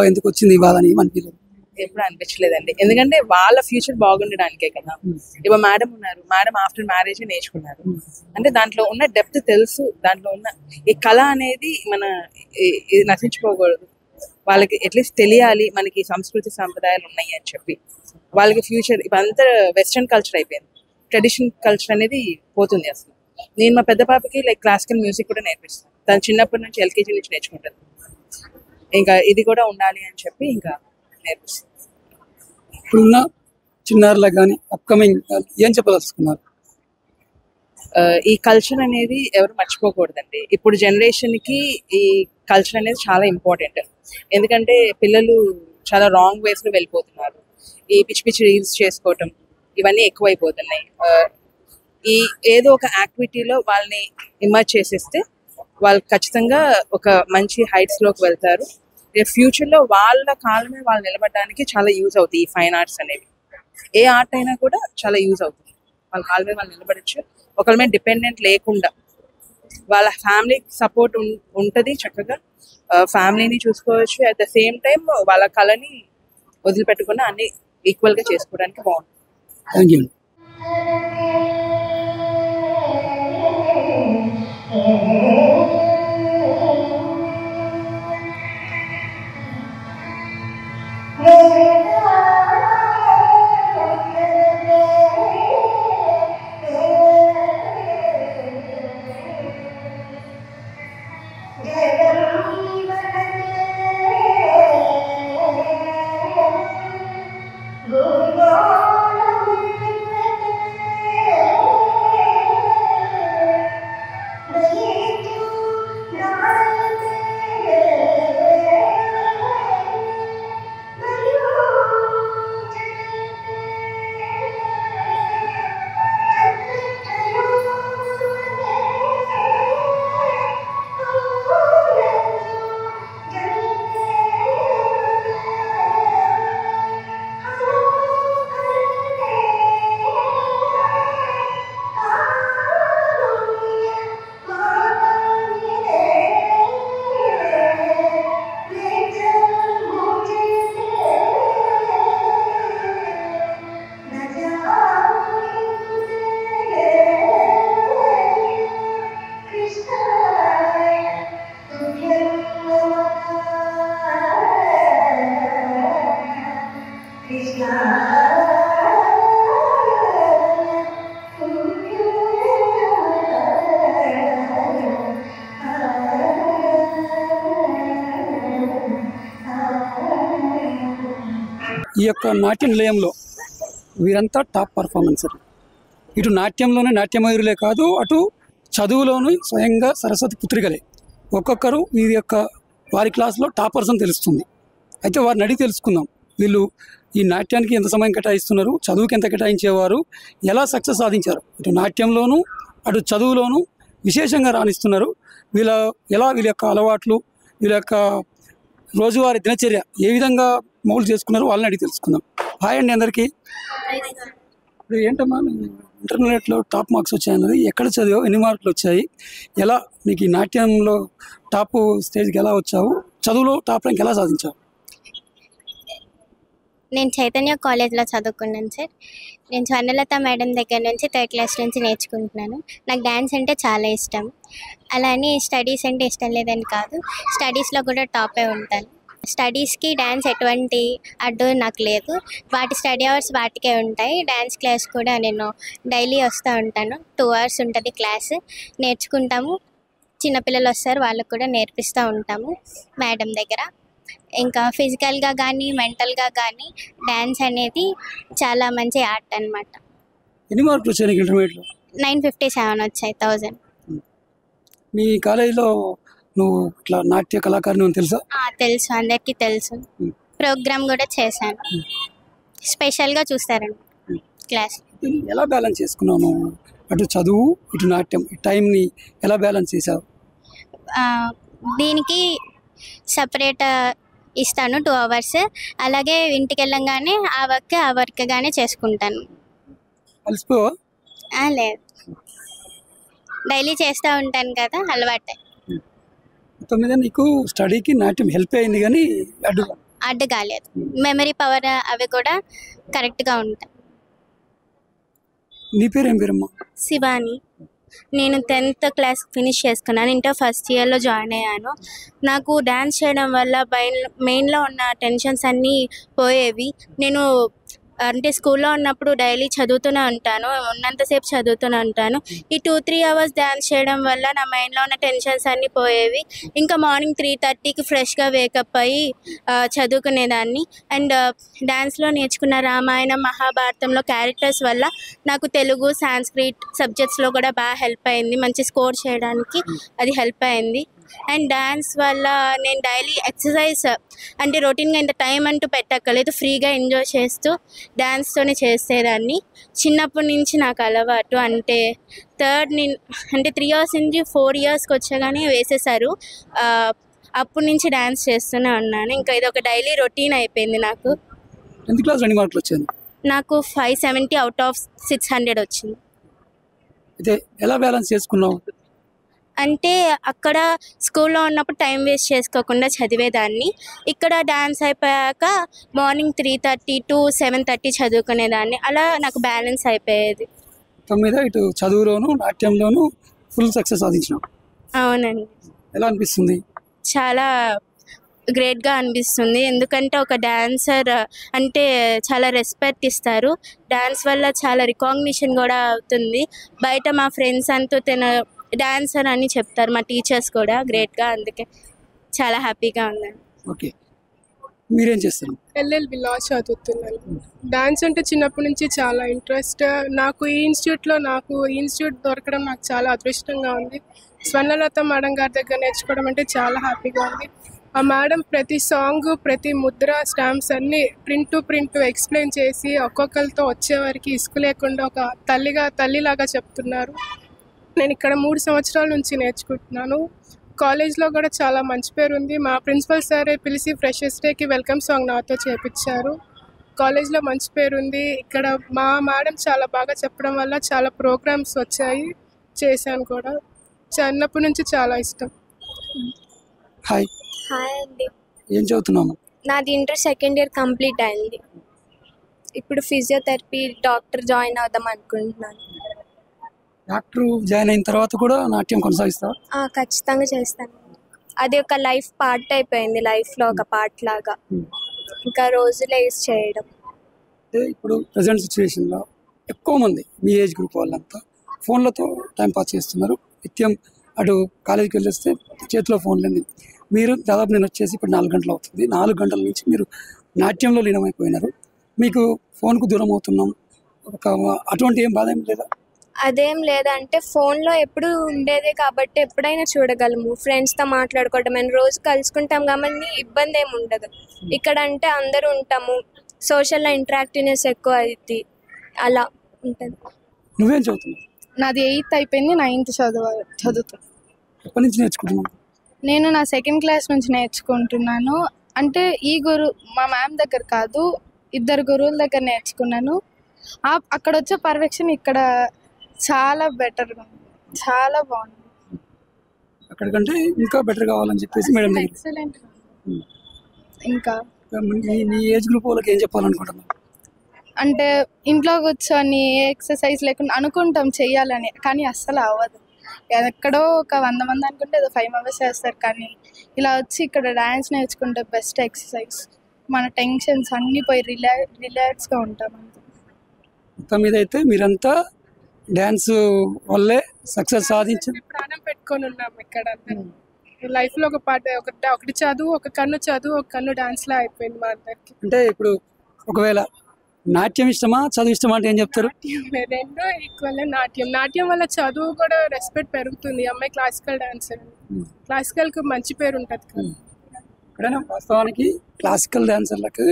ఎందుకు వచ్చింది ఇవ్వాలని ఏమనిపించలేదు? ఎప్పుడు అనిపించలేదండి, ఎందుకంటే వాళ్ళ ఫ్యూచర్ బాగుండడానికే కదా. ఇప్పుడు మేడం ఉన్నారు, మేడం ఆఫ్టర్ మ్యారేజ్ నేర్చుకున్నారు అంటే దాంట్లో ఉన్న డెప్త్ తెలుసు, దాంట్లో ఉన్న ఈ కళ అనేది ఇది నశించుకోకూడదు, వాళ్ళకి అట్లీస్ట్ తెలియాలి మనకి సంస్కృతి సాంప్రదాయాలు ఉన్నాయి అని చెప్పి. వాళ్ళకి ఫ్యూచర్ ఇవంతా వెస్ట్రన్ కల్చర్ అయిపోయింది, ట్రెడిషనల్ కల్చర్ అనేది పోతుంది అసలు. నేను మా పెద్ద పాపకి క్లాసికల్ మ్యూజిక్ కూడా నేర్పిస్తాను, తను చిన్నప్పటి నుంచి ఎల్కేజీ నుంచి నేర్చుకుంటుంది. ఇంకా ఇది కూడా ఉండాలి అని చెప్పి ఇంకా నేర్పిస్తాను. ఇప్పుడున్న చిన్నారులకు కానీ అప్కమింగ్ ఏం చెప్పదలుచుకున్నారు? ఈ కల్చర్ అనేది ఎవరు మర్చిపోకూడదండి. ఇప్పుడు జనరేషన్కి ఈ కల్చర్ అనేది చాలా ఇంపార్టెంట్, ఎందుకంటే పిల్లలు చాలా రాంగ్ వేస్లో వెళ్ళిపోతున్నారు. ఈ పిచ్చి పిచ్చి రీల్స్ చేసుకోవటం ఇవన్నీ ఎక్కువైపోతున్నాయి. ఈ ఏదో ఒక యాక్టివిటీలో వాళ్ళని ఇమర్జ్ చేసేస్తే వాళ్ళు ఖచ్చితంగా ఒక మంచి హైట్స్లోకి వెళ్తారు. ఫ్యూచర్లో వాళ్ళ కాళ్ళ మీద వాళ్ళు నిలబడడానికి చాలా యూజ్ అవుతాయి ఈ ఫైన్ ఆర్ట్స్ అనేవి. ఏ ఆర్ట్ అయినా కూడా చాలా యూజ్ అవుతుంది, వాళ్ళ కాళ్ళ మీద వాళ్ళు నిలబడచ్చు, ఒకళ్ళ మీద డిపెండెంట్ లేకుండా. వాళ్ళ ఫ్యామిలీ సపోర్ట్ ఉంటుంది, చక్కగా ఫ్యామిలీని చూసుకోవచ్చు, అట్ ద సేమ్ టైం వాళ్ళ కళని వదిలిపెట్టకుండా అన్ని ఈక్వల్గా చేసుకోవడానికి బాగుంటుంది. Thank you. ఈ యొక్క నాట్య నిలయంలో వీరంతా టాప్ పర్ఫార్మెన్సర్. ఇటు నాట్యంలోనే నాట్యమయూరులే కాదు, అటు చదువులోని స్వయంగా సరస్వతి పుత్రికలే. ఒక్కొక్కరు వీరి యొక్క వారి క్లాస్లో టాపర్స్ అని తెలుస్తుంది. అయితే వారిని అడిగి తెలుసుకుందాం, వీళ్ళు ఈ నాట్యానికి ఎంత సమయం కేటాయిస్తున్నారు, చదువుకి ఎంత కేటాయించేవారు, ఎలా సక్సెస్ సాధించారు, ఇటు నాట్యంలోనూ అటు చదువులోనూ విశేషంగా రాణిస్తున్నారు. వీళ్ళ యొక్క అలవాట్లు, వీళ్ళ యొక్క రోజువారీ దినచర్య ఏ విధంగా మౌలు చేసుకున్నారో వాళ్ళని అడిగి తెలుసుకుందాం. హాయ్ అండి అందరికీ. ఇప్పుడు ఏంటమ్మా ఇంటర్మీడియట్లో టాప్ మార్క్స్ వచ్చాయన్నది, ఎక్కడ చదివావు, ఎన్ని మార్కులు వచ్చాయి, ఎలా నీకు ఈ నాట్యంలో టాప్ స్టేజ్కి ఎలా వచ్చావు, చదువులో టాప్ ర్యాంక్ ఎలా సాధించావు? నేను చైతన్య కాలేజ్లో చదువుకున్నాను సార్. నేను స్వర్ణలత మేడం దగ్గర నుంచి 3rd క్లాస్ నుంచి నేర్చుకుంటున్నాను. నాకు డ్యాన్స్ అంటే చాలా ఇష్టం. అలా అని స్టడీస్ అంటే ఇష్టం లేదని కాదు, స్టడీస్లో కూడా టాపే ఉంటాను. స్టడీస్కి డ్యాన్స్ ఎటువంటి అడ్డు నాకు లేదు, వాటి స్టడీ అవర్స్ వాటికే ఉంటాయి. డ్యాన్స్ క్లాస్ కూడా నేను డైలీ వస్తూ ఉంటాను, 2 hours ఉంటుంది క్లాస్, నేర్చుకుంటాము. చిన్నపిల్లలు వస్తారు, వాళ్ళకు కూడా నేర్పిస్తూ ఉంటాము మేడం దగ్గర. ఇంకా ఫిజికల్గా కానీ మెంటల్గా కానీ డ్యాన్స్ అనేది చాలా మంచి ఆర్ట్ అనమాట. ఎన్ని మార్కులు వచ్చాయి నీకు ఇంటర్మీడియట్లో? 957 వచ్చాయి 1000. మీ కాలేజీలో నువ్వు ఇట్లా నాట్య కళాకారిని అని తెలుసా? తెలుసు, అందరికీ తెలుసు. ప్రోగ్రామ్ కూడా చేశాను, స్పెషల్గా చూస్తారండి క్లాస్. ఎలా బ్యాలెన్స్ చేసుకున్నావు నువ్వు, అటు చదువు ఇటు నాట్యం, ఈ టైంని ఎలా బ్యాలెన్స్ చేసావు? దీనికి సపరేట్ ఇస్తాను 2 hours, అలాగే ఇంటికి వెళ్ళంగానే ఆ వర్క్గానే చేసుకుంటాను. అలసిపోవా? లేదు, డైలీ చేస్తూ ఉంటాను కదా, అలవాటే. మొత్తం మీద నీకు స్టడీకి నాట్యం హెల్ప్ అయింది కానీ అడ్డు అడ్డు కాలేదు. మెమరీ పవర్ అవి కూడా కరెక్ట్గా ఉంటాయి. నీ పేరు ఏం పేరమ్మా? శివాని. నేను 10th క్లాస్ ఫినిష్ చేసుకున్నాను. ఇంటర్ ఫస్ట్ ఇయర్లో జాయిన్ అయ్యాను. నాకు డ్యాన్స్ చేయడం వల్ల మెయిన్లో ఉన్న టెన్షన్స్ అన్నీ పోయేవి. నేను అంటే స్కూల్లో ఉన్నప్పుడు డైలీ చదువుతూనే ఉంటాను, ఉన్నంతసేపు చదువుతూనే ఉంటాను. ఈ 2-3 అవర్స్ డ్యాన్స్ చేయడం వల్ల నా మైండ్లో ఉన్న టెన్షన్స్ అన్నీ పోయేవి. ఇంకా మార్నింగ్ 3:30కి ఫ్రెష్గా వేకప్ అయ్యి చదువుకునేదాన్ని. అండ్ డ్యాన్స్లో నేర్చుకున్న రామాయణం, మహాభారతంలో క్యారెక్టర్స్ వల్ల నాకు తెలుగు, సాంస్క్రిట్ సబ్జెక్ట్స్లో కూడా బాగా హెల్ప్ అయింది. మంచి స్కోర్ చేయడానికి అది హెల్ప్ అయింది. అండ్ డ్యాన్స్ వల్ల నేను డైలీ ఎక్సర్సైజ్ అంటే రొటీన్గా ఇంత టైం అంటూ పెట్టక్కర్లేదు, ఫ్రీగా ఎంజాయ్ చేస్తూ డ్యాన్స్తోనే చేసేదాన్ని. చిన్నప్పటి నుంచి నాకు అలవాటు. అంటే 3 ఇయర్స్ నుంచి 4 ఇయర్స్కి వచ్చాగానే వేసేసారు. అప్పటి నుంచి డ్యాన్స్ చేస్తూనే ఉన్నాను. ఇంకా ఇది ఒక డైలీ రొటీన్ అయిపోయింది నాకు. 10th క్లాస్ ఎన్ని మార్కులు వచ్చాయి? నాకు 570 అవుట్ ఆఫ్ 600 వచ్చింది. అయితే ఎలా బ్యాలెన్స్ చేసుకున్నావు? అంటే అక్కడ స్కూల్లో ఉన్నప్పుడు టైం వేస్ట్ చేసుకోకుండా చదివేదాన్ని. ఇక్కడ డ్యాన్స్ అయిపోయాక మార్నింగ్ 3:30 to 7:30 చదువుకునేదాన్ని. అలా నాకు బ్యాలెన్స్ అయిపోయేది. మీద ఇటు చదువులోను నాట్యంలోను ఫుల్ సక్సెస్ సాధించినావు. అవునండి. ఎలా అనిపిస్తుంది? చాలా గ్రేట్గా అనిపిస్తుంది. ఎందుకంటే ఒక డాన్సర్ అంటే చాలా రెస్పెక్ట్ ఇస్తారు. డాన్స్ వల్ల చాలా రికాగ్నిషన్ కూడా అవుతుంది. బయట మా ఫ్రెండ్స్ అంతా డాన్సర్ అని చెప్తారు, మా టీచర్స్ కూడా గ్రేట్గా. అందుకే చాలా హ్యాపీగా ఉన్నాను. ఓకే, మీరేం చేస్తారు? LLB లా చదువుతున్నాను. డాన్స్ అంటే చిన్నప్పటి నుంచి చాలా ఇంట్రెస్ట్. నాకు ఈ ఇన్స్టిట్యూట్ దొరకడం నాకు చాలా అదృష్టంగా ఉంది. స్వర్ణలత మేడం గారి దగ్గర నేర్చుకోవడం అంటే చాలా హ్యాపీగా ఉంది. ఆ మేడం ప్రతి సాంగ్, ప్రతి ముద్ర, స్టాంప్స్ అన్నీ ప్రింట్ ఎక్స్ప్లెయిన్ చేసి ఒక్కొక్కరితో వచ్చేవారికి ఇసుకు లేకుండా ఒక తల్లిలాగా చెప్తున్నారు. నేను ఇక్కడ 3 సంవత్సరాల నుంచి నేర్చుకుంటున్నాను. కాలేజ్లో కూడా చాలా మంచి పేరు ఉంది. మా ప్రిన్సిపల్ సారే పిలిచి ఫ్రెషర్స్ డేకి వెల్కమ్ సాంగ్ నాతో చేపించారు. కాలేజ్లో మంచి పేరు ఉంది. ఇక్కడ మా మేడం చాలా బాగా చెప్పడం వల్ల చాలా ప్రోగ్రామ్స్ వచ్చాయి, చేశాను కూడా. చిన్నప్పటి నుంచి చాలా ఇష్టం. హాయ్. హాయ్ అండి. ఏం చదువుతున్నాము? నాది ఇంటర్ సెకండ్ ఇయర్ కంప్లీట్ అయింది. ఇప్పుడు ఫిజియోథెరపీ డాక్టర్ జాయిన్ అవుదాం అనుకుంటున్నాను. డాక్టర్ జాయిన్ అయిన తర్వాత కూడా నాట్యం కొనసాగిస్తావా? ఖచ్చితంగా చేస్తాను. అది ఒక లైఫ్ పార్ట్ అయిపోయింది, లైఫ్లో ఒక పార్ట్ లాగా. ఇంకా రోజులు యూజ్ చేయడం. ఇప్పుడు ప్రజెంట్ సిచ్యువేషన్లో ఎక్కువ మంది మీ ఏజ్ గ్రూప్ వాళ్ళంతా ఫోన్లతో టైంపాస్ చేస్తున్నారు. నిత్యం అటు కాలేజీకి వెళ్ళొస్తే చేతిలో ఫోన్ లేదు. మీరు దాదాపు నేను వచ్చేసి ఇప్పుడు 4 గంటలు అవుతుంది. 4 గంటల నుంచి మీరు నాట్యంలో లీనమైపోయినారు. మీకు ఫోన్కు దూరం అవుతున్నాం, అటువంటి ఏం బాధ ఏం లేదా? అదేం లేదంటే ఫోన్లో ఎప్పుడు ఉండేదే కాబట్టి ఎప్పుడైనా చూడగలము. ఫ్రెండ్స్తో మాట్లాడుకోవడం అని రోజు కలుసుకుంటాం కాబట్టి ఇబ్బంది ఏమి ఉండదు. ఇక్కడ అంటే అందరూ ఉంటాము, సోషల్లో ఇంటరాక్టివ్నెస్ ఎక్కువ అవుతుంది, అలా ఉంటుంది. నువ్వేం చదువుతున్నావు? నాది 8th అయిపోయింది, 9th చదువుతాను. ఎప్పటి నుంచి నేర్చుకుంటున్నావు? నేను నా 2nd క్లాస్ నుంచి నేర్చుకుంటున్నాను. అంటే మా మ్యామ్ దగ్గర కాదు, 2 గురువుల దగ్గర నేర్చుకున్నాను. అక్కడ వచ్చే పర్ఫెక్షన్ ఇక్కడ చాలా బెటర్గా ఉంది, చాలా బాగుంది. అక్కడికంటే ఇంకా బెటర్ కావాలని చెప్పేసి మేడం దగ్గర. ఎక్సలెంట్. ఇంకా నీ ఏజ్ గ్రూప్ వాళ్ళకి ఏం చెప్పాలనుకుంటున్నావు? అంటే ఇంట్లో కూర్చొని ఏ ఎక్సర్సైజ్ లేకుండా అనుకుంటాం చెయ్యాలని, కానీ అస్సలు అవ్వదు. ఎక్కడో ఒక 100 మంది అనుకుంటే ఏదో 5 మెంబర్స్ చేస్తారు. కానీ ఇలా వచ్చి ఇక్కడ డ్యాన్స్ నేర్చుకుంటే బెస్ట్ ఎక్సర్సైజ్. మన టెన్షన్స్ అన్నీ పోయి రిలాక్స్గా ఉంటాం. మొత్తం మీద అయితే మీరంతా డ్యాన్స్ వల్లే సక్సెస్ సాధించి ప్రాణం పెట్టుకొని ఉన్నాం ఇక్కడ. లైఫ్లో ఒక పాట, ఒకటి చదువు, ఒక కన్ను డాన్స్లా అయిపోయింది మా అందరికి. అంటే ఇప్పుడు ఒకవేళ నాట్యం ఇష్టమా చదువు ఇష్టమా అంటే ఏం చెప్తారు? రెండు ఈక్వల్. నాట్యం వల్ల చదువు కూడా రెస్పెక్ట్ పెరుగుతుంది. అమ్మాయి క్లాసికల్ డాన్సర్, క్లాసికల్కి మంచి పేరు ఉంటుంది కదా. ఎక్కడైనా వాస్తవానికి క్లాసికల్ డాన్సర్లకు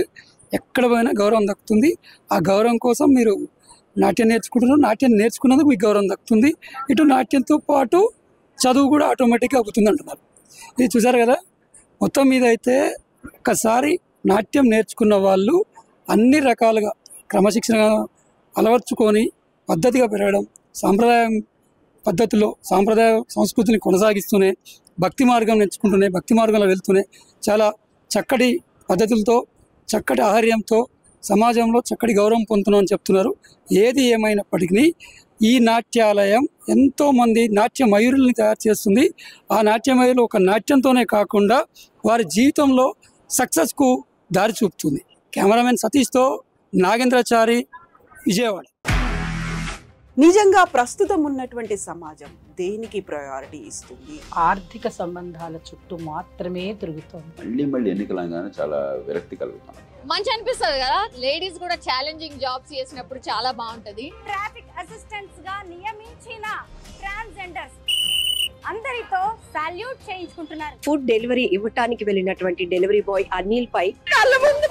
ఎక్కడ పోయినా గౌరవం దక్కుతుంది. ఆ గౌరవం కోసం మీరు నాట్యం నేర్చుకుంటున్నారు. నాట్యం నేర్చుకున్నందుకు మీకు గౌరవం దక్కుతుంది. ఇటు నాట్యంతో పాటు చదువు కూడా ఆటోమేటిక్గా అవుతుంది అంటున్నారు. ఇది చూసారు కదా. మొత్తం మీద అయితే ఒక్కసారి నాట్యం నేర్చుకున్న వాళ్ళు అన్ని రకాలుగా క్రమశిక్షణ అలవర్చుకొని పద్ధతిగా పెరగడం, సాంప్రదాయం పద్ధతిలో సాంప్రదాయ సంస్కృతిని కొనసాగిస్తూనే భక్తి మార్గం నేర్చుకుంటూనే భక్తి మార్గంలో వెళ్తూనే చాలా చక్కటి పద్ధతులతో చక్కటి ఆహార్యంతో సమాజంలో చక్కటి గౌరవం పొందుతున్నామని చెప్తున్నారు. ఏది ఏమైనప్పటికీ ఈ నాట్యాలయం ఎంతోమంది నాట్య మయూరుల్ని తయారు చేస్తుంది. ఆ నాట్య మయూరులు ఒక నాట్యంతోనే కాకుండా వారి జీవితంలో సక్సెస్కు దారి చూపుతుంది. కెమెరామెన్ సతీష్తో నాగేంద్రచారి, విజయవాడ. నిజంగా ప్రస్తుతం ఉన్నటువంటి సమాజం దేనికి ప్రయారిటీ ఇస్తుంది? ఆర్థిక సంబంధాల చుట్టూ మాత్రమే తిరుగుతోంది. మళ్ళీ ఎన్నికలంగానే చాలా విరక్తి కలుగుతాం. మంచి అనిపిస్తుంది కదా, లేడీస్ కూడా ఛాలెంజింగ్ జాబ్స్ చేసినప్పుడు చాలా బాగుంటది. ట్రాఫిక్ అసిస్టెంట్స్ గా నియమించిన ట్రాన్స్జెండర్స్ అందరితో సాల్యూట్ చేయించుకుంటున్నారు. ఫుడ్ డెలివరీ ఇవ్వటానికి వెళ్ళినటువంటి డెలివరీ బాయ్ అనిల్ పై కళ్ళ ముందు